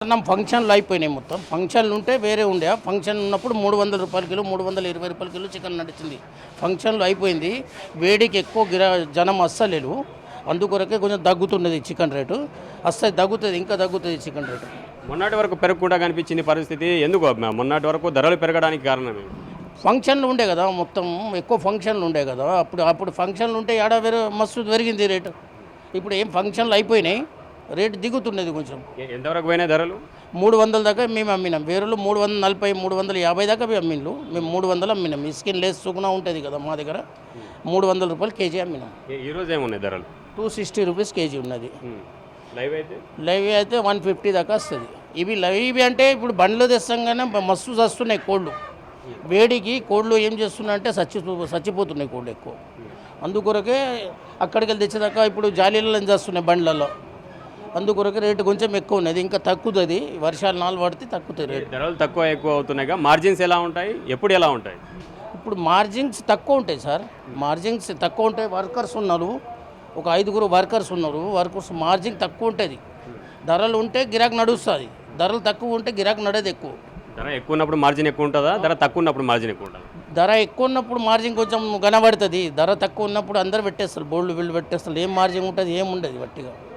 మనం ఫంక్షన్లు అయిపోయినాయి మొత్తం ఫంక్షన్లు ఉంటే వేరే ఉండే ఫంక్షన్ ఉన్నప్పుడు 300 రూపాయల కిలో 320 రూపాయల కిలో చికెన్ నడిచింది. ఫంక్షన్లు అయిపోయింది, వేడికి ఎక్కువ జనం అస్సలేరు, అందుకొరకే కొంచెం తగ్గుతున్నది చికెన్ రేటు. అస్సలు తగ్గుతుంది, ఇంకా తగ్గుతుంది చికెన్ రేటు. మొన్నటి వరకు పెరగకుండా కనిపించింది పరిస్థితి ఎందుకు? మొన్నటి వరకు ధరలు పెరగడానికి కారణం ఏంటి? ఫంక్షన్లు ఉండే కదా, మొత్తం ఎక్కువ ఫంక్షన్లు ఉండే కదా, అప్పుడు ఫంక్షన్లు ఉంటే ఏడా మస్తు పెరిగింది రేటు. ఇప్పుడు ఏం ఫంక్షన్లు అయిపోయినాయి, రేటు దిగుతున్నది కొంచెం. ఎంతవరకు పోయినాయి ధరలు? 300 దాకా మేము అమ్మినాం, వేరేలు 340 350 దాకా అమ్మిండ్లు, మేము 300 అమ్మినాం. ఈ స్కిన్ లెస్ సుగుణ ఉంటుంది కదా మా దగ్గర, 300 రూపాయలు కేజీ అమ్మినాం. ఈరోజు ఏమున్నాయి ధరలు? 260 రూపీస్ కేజీ ఉన్నది. లైవ్ అయితే 150 దాకా వస్తుంది. ఇవి లైవ్ అంటే ఇప్పుడు బండ్లో తెస్తాగానే మస్తు చస్తున్నాయి కోళ్ళు. వేడికి కోళ్ళు ఏం చేస్తున్నాయంటే చచ్చిపోతున్నాయి కోళ్ళు ఎక్కువ. అందుకొరకే అక్కడికి వెళ్ళి తెచ్చేదాకా ఇప్పుడు జాలీలలో చేస్తున్నాయి బండ్లలో, అందుకొరకు రేటు కొంచెం ఎక్కువ ఉన్నది. ఇంకా తగ్గుతుంది, వర్షాలు 4 పడితే తగ్గుతుంది రేటు. ధరలు తక్కువ ఎక్కువ అవుతున్నాయి. మార్జిన్స్ ఎలా ఉంటాయి, ఎప్పుడు ఎలా ఉంటాయి? ఇప్పుడు మార్జిన్స్ తక్కువ ఉంటాయి సార్, మార్జిన్స్ తక్కువ ఉంటాయి. వర్కర్స్ ఉన్నారు, ఒక 5 వర్కర్స్ ఉన్నారు. వర్కర్స్ మార్జిన్ తక్కువ ఉంటుంది. ధరలు ఉంటే గిరాక్ నడుస్తుంది, ధరలు తక్కువ ఉంటే గిరాక్ నడేది ఎక్కువ. ధర ఎక్కువ ఉన్నప్పుడు మార్జిన్ ఎక్కువ ఉంటుందా, ధర తక్కువ ఉన్నప్పుడు మార్జిన్ ఎక్కువ ఉంటుందా? ధర ఎక్కువ ఉన్నప్పుడు మార్జిన్ కొంచెం కనబడుతుంది, ధర తక్కువ ఉన్నప్పుడు అందరు పెట్టేస్తారు, బోర్డులు వీళ్ళు పెట్టేస్తారు, ఏం మార్జిన్ ఉంటుంది ఏం ఉండదు వట్టిగా.